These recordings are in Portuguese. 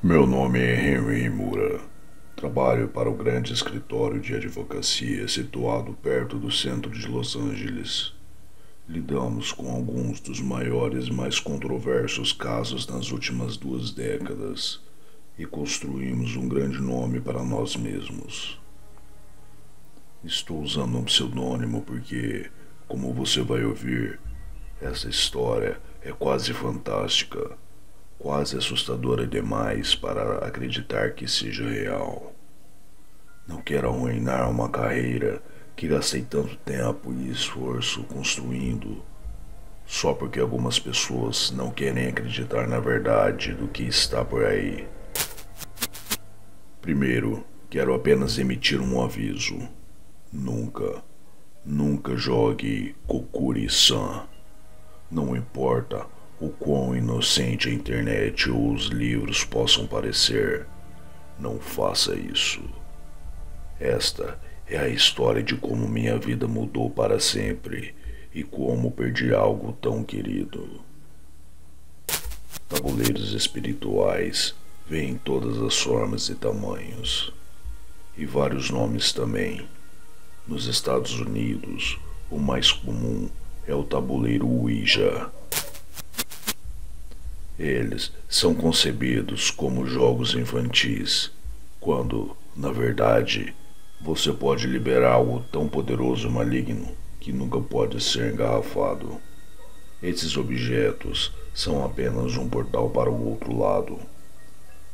Meu nome é Henry Mura. Trabalho para o grande escritório de advocacia situado perto do centro de Los Angeles. Lidamos com alguns dos maiores e mais controversos casos nas últimas 2 décadas e construímos um grande nome para nós mesmos. Estou usando um pseudônimo porque, como você vai ouvir, essa história é quase fantástica, quase assustadora demais para acreditar que seja real. Não quero arruinar uma carreira que gastei tanto tempo e esforço construindo, só porque algumas pessoas não querem acreditar na verdade do que está por aí. Primeiro, quero apenas emitir um aviso. Nunca jogue Kokuri-san. Não importa o quão inocente a internet ou os livros possam parecer, não faça isso. Esta é a história de como minha vida mudou para sempre e como perdi algo tão querido. Tabuleiros espirituais vêm em todas as formas e tamanhos, e vários nomes também. Nos Estados Unidos, o mais comum é o tabuleiro Ouija. Eles são concebidos como jogos infantis, quando, na verdade, você pode liberar algo tão poderoso e maligno que nunca pode ser engarrafado. Esses objetos são apenas um portal para o outro lado,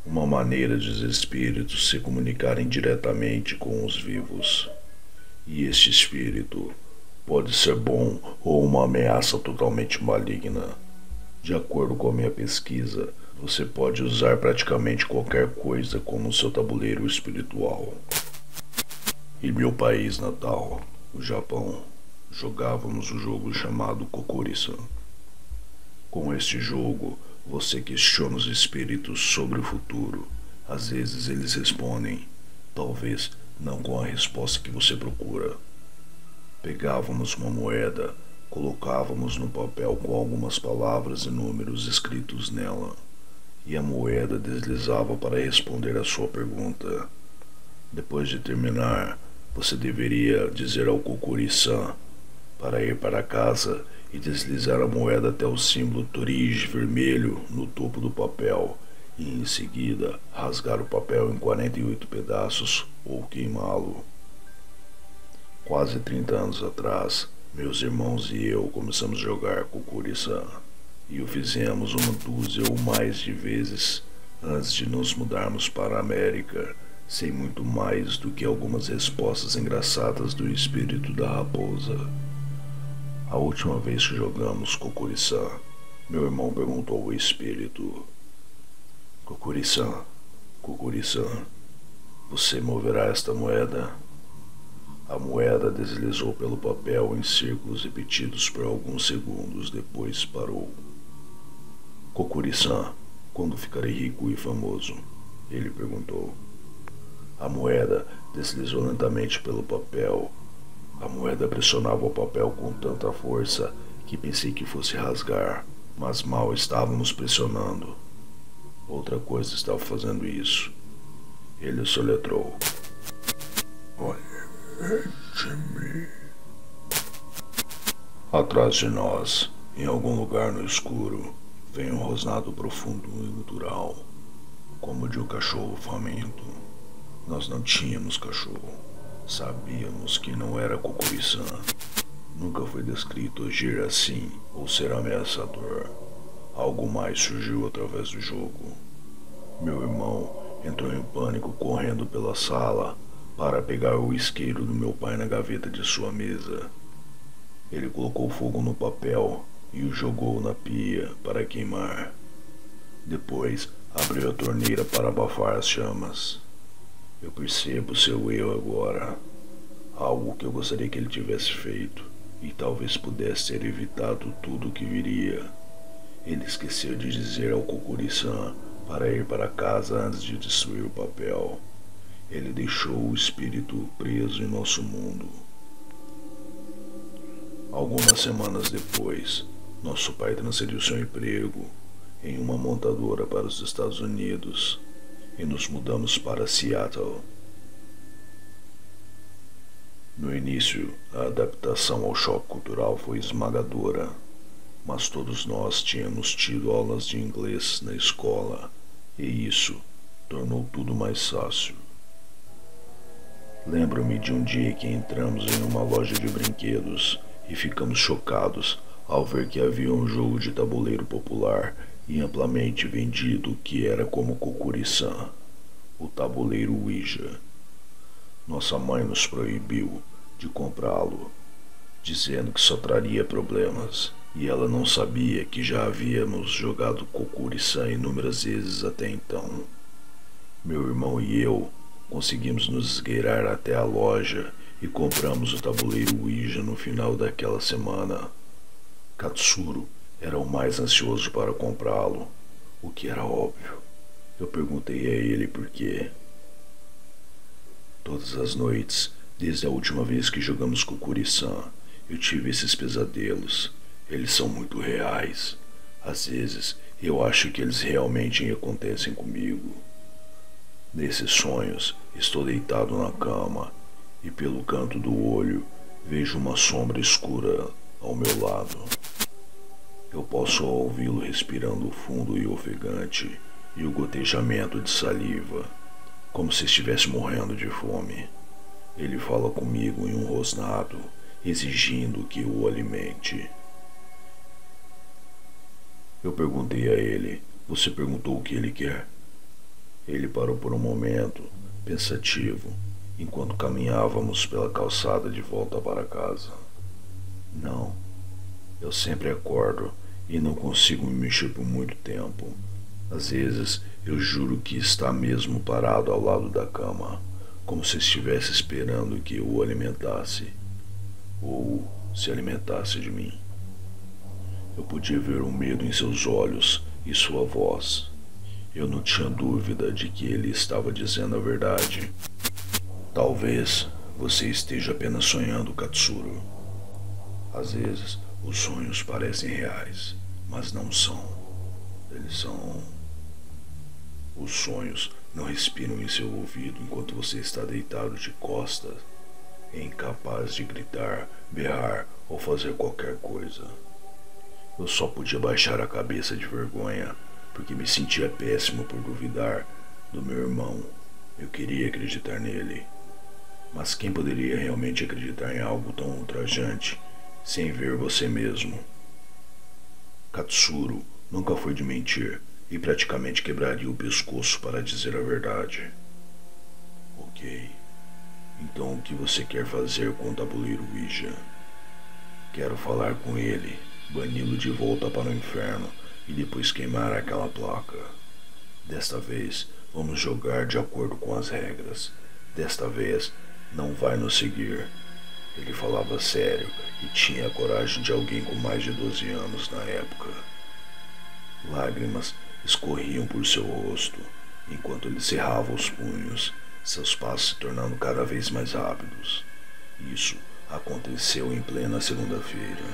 uma maneira de os espíritos se comunicarem diretamente com os vivos. E este espírito pode ser bom ou uma ameaça totalmente maligna. De acordo com a minha pesquisa, você pode usar praticamente qualquer coisa como seu tabuleiro espiritual. Em meu país natal, o Japão, jogávamos um jogo chamado Kokuri-san. Com este jogo, você questiona os espíritos sobre o futuro. Às vezes eles respondem, talvez não com a resposta que você procura. Pegávamos uma moeda, colocávamos no papel com algumas palavras e números escritos nela, e a moeda deslizava para responder a sua pergunta. Depois de terminar, você deveria dizer ao Kokuri-san para ir para casa e deslizar a moeda até o símbolo Torige vermelho no topo do papel, e em seguida rasgar o papel em 48 pedaços ou queimá-lo. Quase 30 anos atrás, meus irmãos e eu começamos a jogar Kokuri-san, e o fizemos uma dúzia ou mais de vezes antes de nos mudarmos para a América, sem muito mais do que algumas respostas engraçadas do espírito da raposa. A última vez que jogamos Kokuri-san, meu irmão perguntou ao espírito: Kokuri-san, Kokuri-san, você moverá esta moeda? A moeda deslizou pelo papel em círculos repetidos por alguns segundos, depois parou. Kokuri-san, quando ficarei rico e famoso? Ele perguntou. A moeda deslizou lentamente pelo papel. A moeda pressionava o papel com tanta força que pensei que fosse rasgar, mas mal estávamos pressionando. Outra coisa estava fazendo isso. Ele soletrou. Olhe-me. Atrás de nós, em algum lugar no escuro, vem um rosnado profundo e gutural, como de um cachorro faminto. Nós não tínhamos cachorro. Sabíamos que não era Kokuri-san. Nunca foi descrito agir assim ou ser ameaçador. Algo mais surgiu através do jogo. Meu irmão entrou em pânico correndo pela sala para pegar o isqueiro do meu pai na gaveta de sua mesa. Ele colocou fogo no papel e o jogou na pia para queimar. Depois abriu a torneira para abafar as chamas. Eu percebo seu erro agora. Algo que eu gostaria que ele tivesse feito e talvez pudesse ter evitado tudo o que viria. Ele esqueceu de dizer ao Kokuri-san para ir para casa antes de destruir o papel. Ele deixou o espírito preso em nosso mundo. Algumas semanas depois, nosso pai transferiu seu emprego em uma montadora para os Estados Unidos. e nos mudamos para Seattle. No início, a adaptação ao choque cultural foi esmagadora, mas todos nós tínhamos tido aulas de inglês na escola e isso tornou tudo mais fácil. Lembro-me de um dia que entramos em uma loja de brinquedos e ficamos chocados ao ver que havia um jogo de tabuleiro popular e amplamente vendido que era como Kokuri-san, o tabuleiro Ouija. Nossa mãe nos proibiu de comprá-lo, dizendo que só traria problemas, e ela não sabia que já havíamos jogado Kokuri-san inúmeras vezes até então. Meu irmão e eu conseguimos nos esgueirar até a loja e compramos o tabuleiro Ouija no final daquela semana. Katsuro era o mais ansioso para comprá-lo, o que era óbvio. Eu perguntei a ele por quê. Todas as noites, desde a última vez que jogamos Kokuri-san, eu tive esses pesadelos. Eles são muito reais. Às vezes, eu acho que eles realmente acontecem comigo. Nesses sonhos, estou deitado na cama e pelo canto do olho vejo uma sombra escura ao meu lado. Eu posso ouvi-lo respirando fundo e ofegante e o gotejamento de saliva, como se estivesse morrendo de fome. Ele fala comigo em um rosnado, exigindo que o alimente. Eu perguntei a ele: "Você perguntou o que ele quer?" Ele parou por um momento, pensativo, enquanto caminhávamos pela calçada de volta para casa. "Não, eu sempre acordo e não consigo me mexer por muito tempo. Às vezes eu juro que está mesmo parado ao lado da cama, como se estivesse esperando que eu o alimentasse, ou se alimentasse de mim." Eu podia ver o medo em seus olhos e sua voz. Eu não tinha dúvida de que ele estava dizendo a verdade. "Talvez você esteja apenas sonhando, Katsuro. Às vezes os sonhos parecem reais, mas não são. Eles são... Os sonhos não respiram em seu ouvido enquanto você está deitado de costas, incapaz de gritar, berrar ou fazer qualquer coisa." Eu só podia baixar a cabeça de vergonha, porque me sentia péssimo por duvidar do meu irmão. Eu queria acreditar nele. Mas quem poderia realmente acreditar em algo tão ultrajante, sem ver você mesmo? Katsuro nunca foi de mentir, e praticamente quebraria o pescoço para dizer a verdade. "Ok. Então o que você quer fazer com o tabuleiro Ouija?" "Quero falar com ele, bani-lo de volta para o inferno e depois queimar aquela placa. Desta vez, vamos jogar de acordo com as regras. Desta vez, não vai nos seguir." Ele falava sério e tinha a coragem de alguém com mais de 12 anos na época. Lágrimas escorriam por seu rosto, enquanto ele cerrava os punhos, seus passos se tornando cada vez mais rápidos. Isso aconteceu em plena segunda-feira.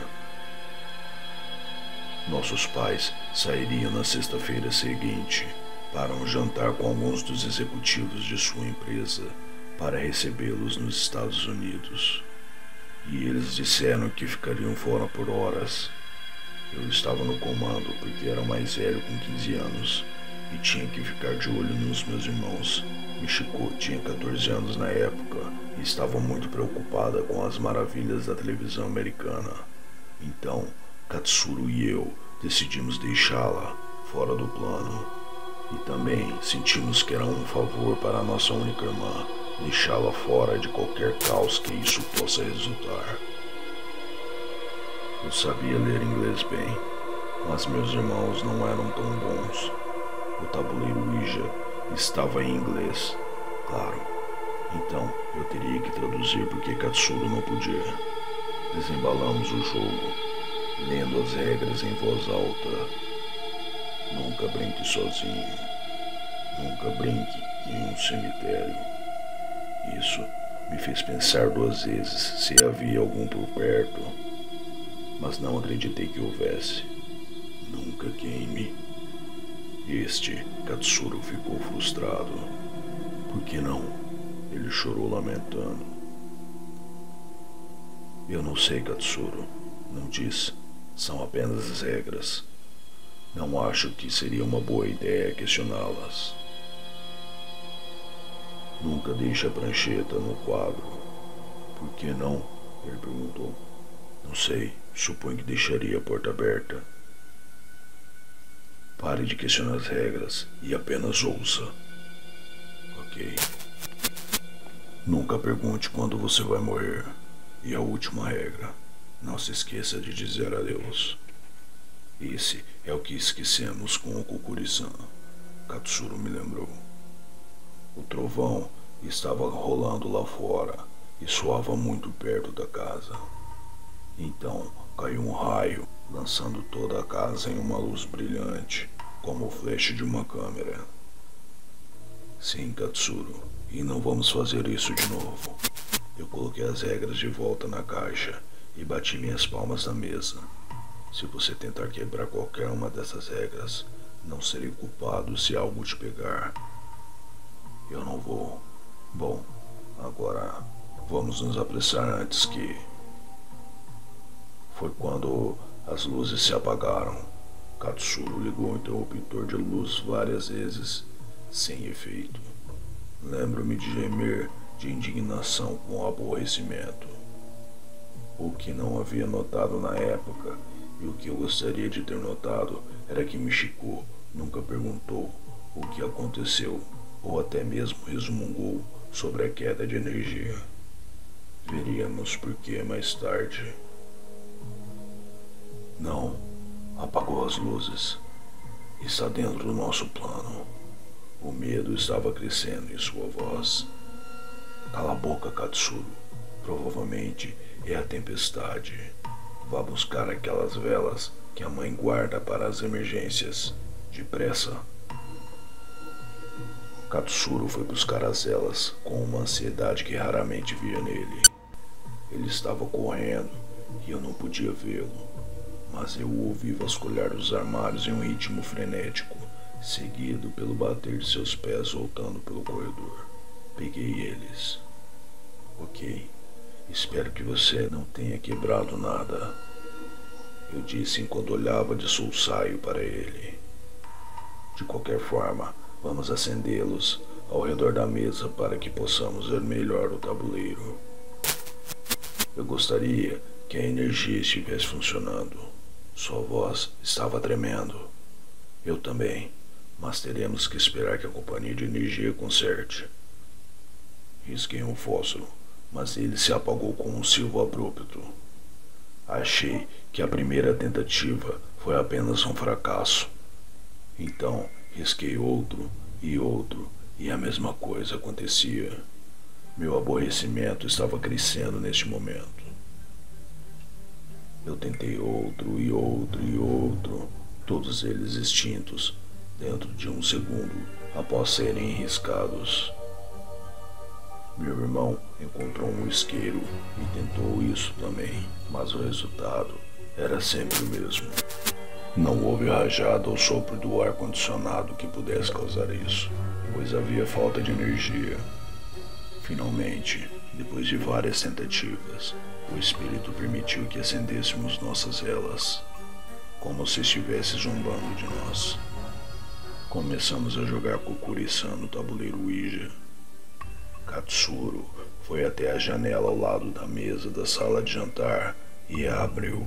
Nossos pais sairiam na sexta-feira seguinte para um jantar com alguns dos executivos de sua empresa para recebê-los nos Estados Unidos. E eles disseram que ficariam fora por horas. Eu estava no comando porque era mais velho com 15 anos e tinha que ficar de olho nos meus irmãos. Michiko tinha 14 anos na época e estava muito preocupada com as maravilhas da televisão americana. Então, Katsuro e eu decidimos deixá-la fora do plano. E também sentimos que era um favor para a nossa única irmã deixá-la fora de qualquer caos que isso possa resultar. Eu sabia ler inglês bem, mas meus irmãos não eram tão bons. O tabuleiro Ouija estava em inglês, claro. Então eu teria que traduzir porque Katsuro não podia. Desembalamos o jogo, lendo as regras em voz alta. Nunca brinque sozinho. Nunca brinque em um cemitério. Isso me fez pensar 2 vezes se havia algum por perto, mas não acreditei que houvesse. Nunca queime. Katsuro ficou frustrado. Por que não? Ele chorou lamentando. Eu não sei, Katsuro. Não diz. São apenas as regras. Não acho que seria uma boa ideia questioná-las. Nunca deixe a prancheta no quadro. Por que não? Ele perguntou. Não sei. Suponho que deixaria a porta aberta. Pare de questionar as regras e apenas ouça. Ok. Nunca pergunte quando você vai morrer. E a última regra. Não se esqueça de dizer adeus. Esse é o que esquecemos com o Kokuri-san. Katsuro me lembrou. O trovão estava rolando lá fora e soava muito perto da casa. Então caiu um raio, lançando toda a casa em uma luz brilhante, como o flash de uma câmera. Sim, Katsuro, e não vamos fazer isso de novo. Eu coloquei as regras de volta na caixa e bati minhas palmas na mesa. Se você tentar quebrar qualquer uma dessas regras, não serei culpado se algo te pegar. Eu não vou. Bom, agora vamos nos apressar antes que... Foi quando as luzes se apagaram. Katsuro ligou o interruptor de luz várias vezes, sem efeito. Lembro-me de gemer de indignação com aborrecimento. O que não havia notado na época e o que eu gostaria de ter notado era que Michiko nunca perguntou o que aconteceu ou até mesmo resmungou sobre a queda de energia. Veríamos por que mais tarde. Não, apagou as luzes. Está dentro do nosso plano. O medo estava crescendo em sua voz. Cala a boca, Katsuro. Provavelmente é a tempestade. Vá buscar aquelas velas que a mãe guarda para as emergências. Depressa. Katsuro foi buscar as velas com uma ansiedade que raramente via nele. Ele estava correndo e eu não podia vê-lo. Mas eu o ouvi vasculhar os armários em um ritmo frenético, seguido pelo bater de seus pés voltando pelo corredor. Peguei eles. Ok, espero que você não tenha quebrado nada, eu disse enquanto olhava de solsaio para ele. De qualquer forma, vamos acendê-los ao redor da mesa para que possamos ver melhor o tabuleiro. Eu gostaria que a energia estivesse funcionando. Sua voz estava tremendo. Eu também, mas teremos que esperar que a companhia de energia conserte. Risquei um fósforo, mas ele se apagou com um silvo abrupto. Achei que a primeira tentativa foi apenas um fracasso. Então risquei outro, e a mesma coisa acontecia. Meu aborrecimento estava crescendo neste momento. Eu tentei outro e outro, todos eles extintos, dentro de um segundo, após serem riscados. Meu irmão encontrou um isqueiro e tentou isso também, mas o resultado era sempre o mesmo. Não houve rajada ou sopro do ar-condicionado que pudesse causar isso, pois havia falta de energia. Finalmente, depois de várias tentativas, o espírito permitiu que acendêssemos nossas velas, como se estivesse zombando de nós. Começamos a jogar Kokuri-san no tabuleiro Ouija. Katsuro foi até a janela ao lado da mesa da sala de jantar e a abriu.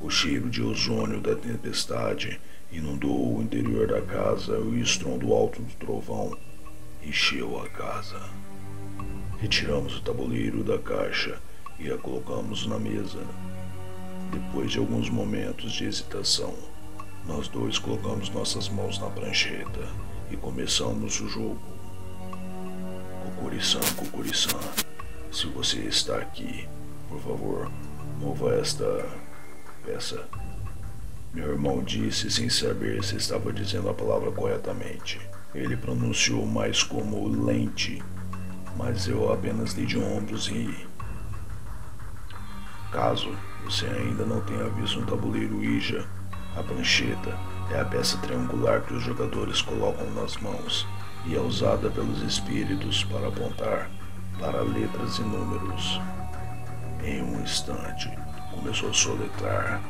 O cheiro de ozônio da tempestade inundou o interior da casa e o estrondo alto do trovão encheu a casa. Retiramos o tabuleiro da caixa e a colocamos na mesa. Depois de alguns momentos de hesitação, nós dois colocamos nossas mãos na prancheta e começamos o jogo. Kokuri-san, Kokuri-san, se você está aqui, por favor, mova esta peça. Meu irmão disse sem saber se estava dizendo a palavra corretamente. Ele pronunciou mais como lente, mas eu apenas dei de ombros e... Caso você ainda não tenha visto um tabuleiro Ouija, a prancheta é a peça triangular que os jogadores colocam nas mãos e é usada pelos espíritos para apontar para letras e números. Em um instante, começou a soletrar.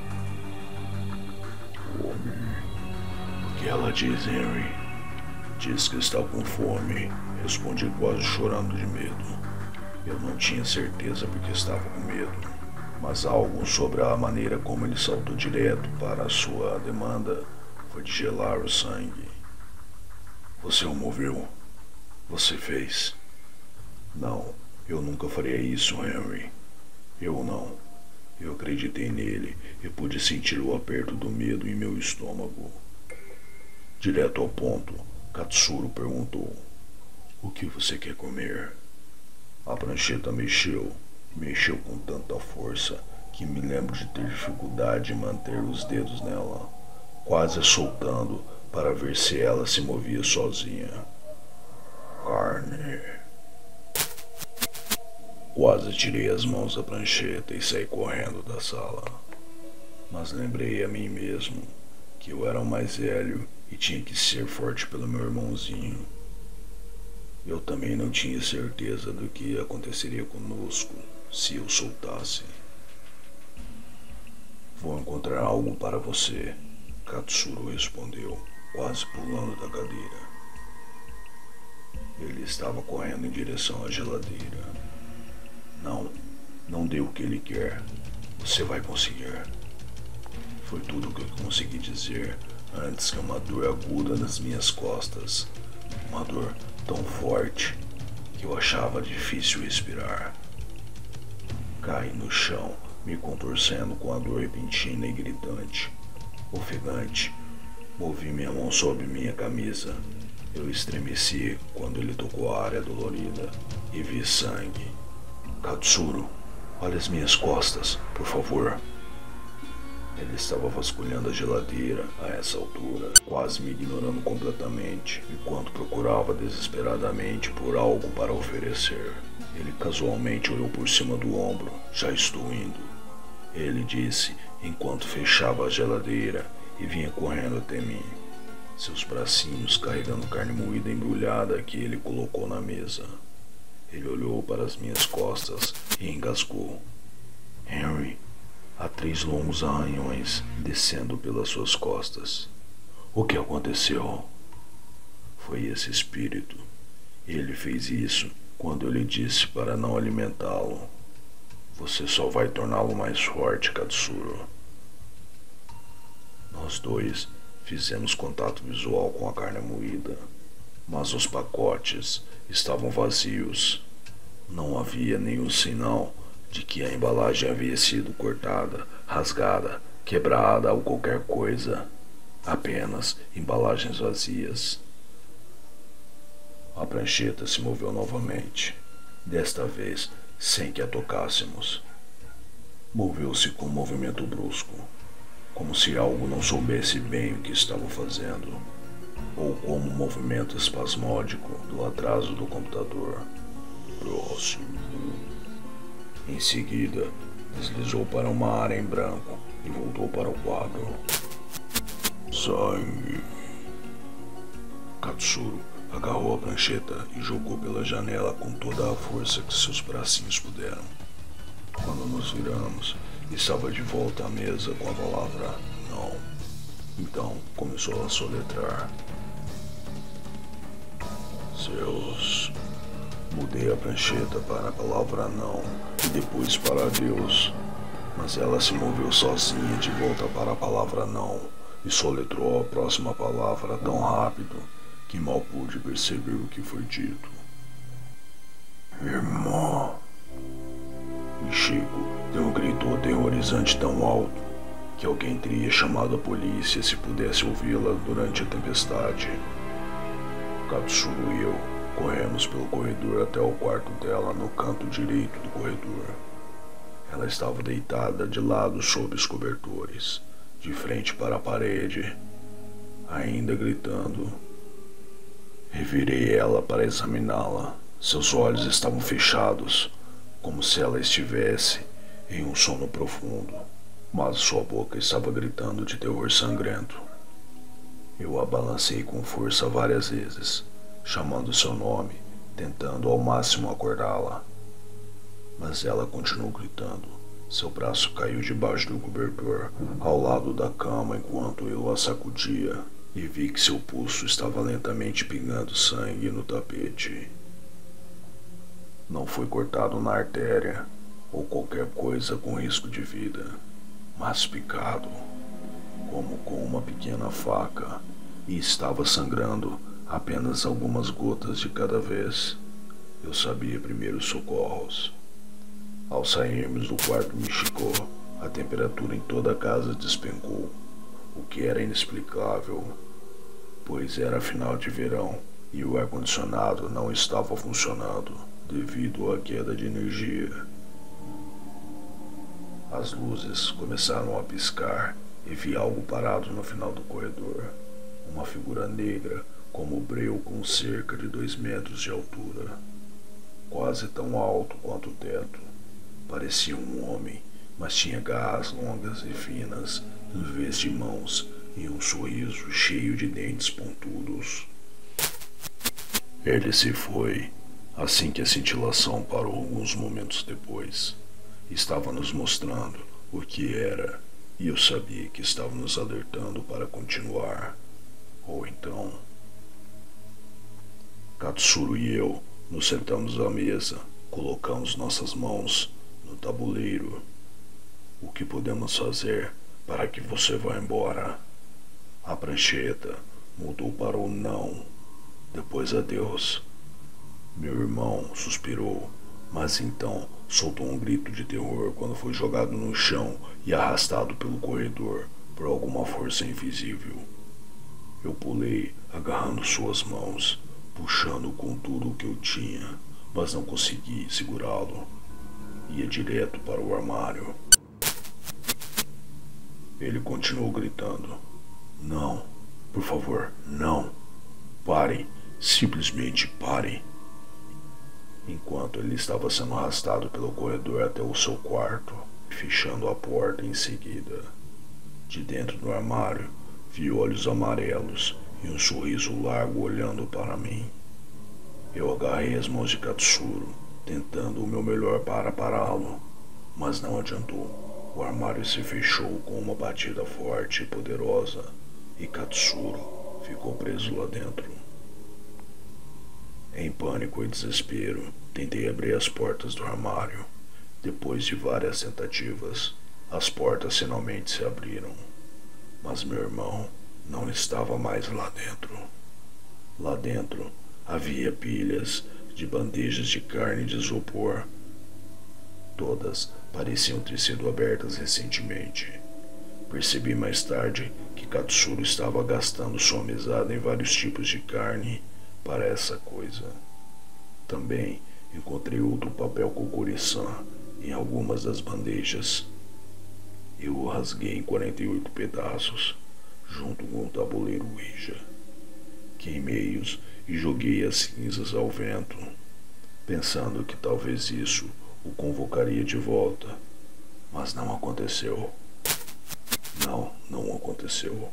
O que ela diz, Henry? Diz que está com fome. Respondi quase chorando de medo. Eu não tinha certeza porque estava com medo, mas algo sobre a maneira como ele saltou direto para a sua demanda foi de gelar o sangue. Você o moveu? Você fez? Não, eu nunca faria isso, Henry. Eu não. Eu acreditei nele e pude sentir o aperto do medo em meu estômago. Direto ao ponto, Katsuro perguntou: o que você quer comer? A prancheta mexeu com tanta força que me lembro de ter dificuldade em manter os dedos nela, quase soltando para ver se ela se movia sozinha. Carne. Quase tirei as mãos da prancheta e saí correndo da sala. Mas lembrei a mim mesmo que eu era o mais velho e tinha que ser forte pelo meu irmãozinho. Eu também não tinha certeza do que aconteceria conosco se eu soltasse. Vou encontrar algo para você, Katsuro respondeu, quase pulando da cadeira. Ele estava correndo em direção à geladeira. Não dê o que ele quer. Você vai conseguir. Foi tudo o que eu consegui dizer antes que uma dor aguda nas minhas costas, uma dor tão forte que eu achava difícil respirar. Caí no chão, me contorcendo com a dor repentina e gritante. Ofegante, movi minha mão sobre minha camisa. Eu estremeci quando ele tocou a área dolorida e vi sangue. Katsuro, olha as minhas costas, por favor. Ele estava vasculhando a geladeira a essa altura, quase me ignorando completamente, enquanto procurava desesperadamente por algo para oferecer. Ele casualmente olhou por cima do ombro. Já estou indo, ele disse, enquanto fechava a geladeira e vinha correndo até mim, seus bracinhos carregando carne moída embrulhada que ele colocou na mesa. Ele olhou para as minhas costas e engasgou. Henry, há 3 longos arranhões descendo pelas suas costas. O que aconteceu? Foi esse espírito. Ele fez isso quando eu lhe disse para não alimentá-lo. Você só vai torná-lo mais forte, Katsuro. Nós dois fizemos contato visual com a carne moída, mas os pacotes estavam vazios. Não havia nenhum sinal de que a embalagem havia sido cortada, rasgada, quebrada ou qualquer coisa. Apenas embalagens vazias. A prancheta se moveu novamente, desta vez sem que a tocássemos. Moveu-se com um movimento brusco, como se algo não soubesse bem o que estava fazendo, ou como um movimento espasmódico do atraso do computador. Próximo. Em seguida, deslizou para uma área em branco e voltou para o quadro. Sangue. Katsuro agarrou a prancheta e jogou pela janela com toda a força que seus bracinhos puderam. Quando nos viramos, estava de volta à mesa com a palavra não. Então começou a soletrar. Seus... Mudei a prancheta para a palavra não e depois para Deus, mas ela se moveu sozinha de volta para a palavra não e soletrou a próxima palavra tão rápido que mal pude perceber o que foi dito. Irmã. E Chico deu um grito aterrorizante tão alto que alguém teria chamado a polícia se pudesse ouvi-la durante a tempestade. Katsuro e eu corremos pelo corredor até o quarto dela no canto direito do corredor. Ela estava deitada de lado sob os cobertores, de frente para a parede, ainda gritando. Revirei ela para examiná-la. Seus olhos estavam fechados, como se ela estivesse em um sono profundo, mas sua boca estava gritando de terror sangrento. Eu a balancei com força várias vezes, chamando seu nome, tentando ao máximo acordá-la. Mas ela continuou gritando. Seu braço caiu debaixo do cobertor, ao lado da cama, enquanto eu a sacudia, e vi que seu pulso estava lentamente pingando sangue no tapete. Não foi cortado na artéria ou qualquer coisa com risco de vida, mas picado, como com uma pequena faca, e estava sangrando apenas algumas gotas de cada vez. Eu sabia primeiros socorros. Ao sairmos do quarto mexicou, a temperatura em toda a casa despencou, o que era inexplicável, pois era final de verão e o ar-condicionado não estava funcionando devido à queda de energia. As luzes começaram a piscar e vi algo parado no final do corredor, uma figura negra como breu com cerca de 2 metros de altura, quase tão alto quanto o teto. Parecia um homem, mas tinha garras longas e finas, em vez de mãos, e um sorriso cheio de dentes pontudos. Ele se foi, assim que a cintilação parou alguns momentos depois. Estava nos mostrando o que era, e eu sabia que estava nos alertando para continuar. Ou então... Katsuro e eu nos sentamos à mesa, colocamos nossas mãos no tabuleiro. O que podemos fazer para que você vá embora? A prancheta mudou para o não, depois adeus. Meu irmão suspirou, mas então soltou um grito de terror quando foi jogado no chão e arrastado pelo corredor por alguma força invisível. Eu pulei, agarrando suas mãos, puxando com tudo o que eu tinha, mas não consegui segurá-lo. Ia direto para o armário. Ele continuou gritando. Não, por favor, não. Parem, simplesmente parem. Enquanto ele estava sendo arrastado pelo corredor até o seu quarto, fechando a porta em seguida. De dentro do armário, vi olhos amarelos e um sorriso largo olhando para mim. Eu agarrei as mãos de Katsuro, tentando o meu melhor para pará-lo, mas não adiantou. O armário se fechou com uma batida forte e poderosa, e Katsuro ficou preso lá dentro. Em pânico e desespero, tentei abrir as portas do armário. Depois de várias tentativas, as portas finalmente se abriram. Mas meu irmão não estava mais lá dentro. Lá dentro havia pilhas de bandejas de carne de isopor. Todas pareciam ter sido abertas recentemente. Percebi mais tarde que Katsuro estava gastando sua mesada em vários tipos de carne para essa coisa. Também encontrei outro papel Kokori-san em algumas das bandejas. Eu o rasguei em 48 pedaços, junto com o tabuleiro Ouija. Queimei-os e joguei as cinzas ao vento, pensando que talvez isso o convocaria de volta, mas não aconteceu. Não aconteceu.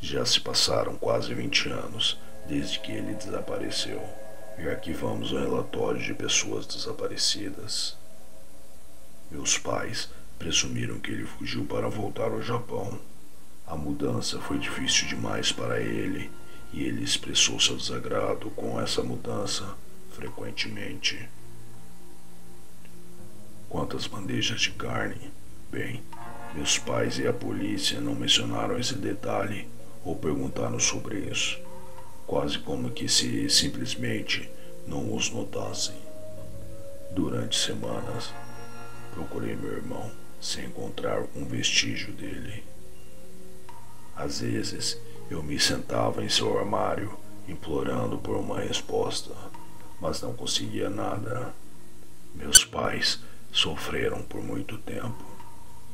Já se passaram quase 20 anos desde que ele desapareceu, e arquivamos o relatório de pessoas desaparecidas. Meus pais presumiram que ele fugiu para voltar ao Japão. A mudança foi difícil demais para ele, e ele expressou seu desagrado com essa mudança frequentemente. Quanto às bandejas de carne, bem, meus pais e a polícia não mencionaram esse detalhe ou perguntaram sobre isso, quase como que se simplesmente não os notassem. Durante semanas, procurei meu irmão sem encontrar um vestígio dele. Às vezes, eu me sentava em seu armário, implorando por uma resposta, mas não conseguia nada. Meus pais sofreram por muito tempo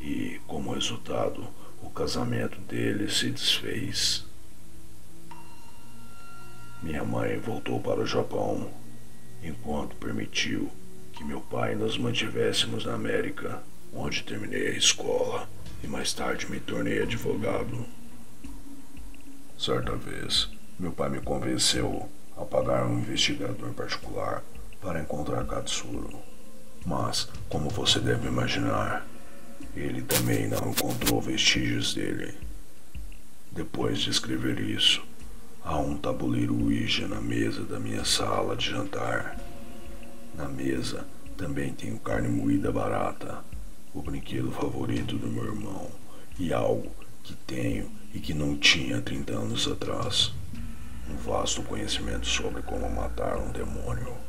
e, como resultado, o casamento deles se desfez. Minha mãe voltou para o Japão, enquanto permitiu que meu pai nos mantivéssemos na América, onde terminei a escola e mais tarde me tornei advogado. Certa vez, meu pai me convenceu a pagar um investigador particular para encontrar Katsuro. Mas, como você deve imaginar, ele também não encontrou vestígios dele. Depois de escrever isso, há um tabuleiro Ouija na mesa da minha sala de jantar. Na mesa também tenho carne moída barata, o brinquedo favorito do meu irmão, e algo que tenho e que não tinha 30 anos atrás. Um vasto conhecimento sobre como matar um demônio.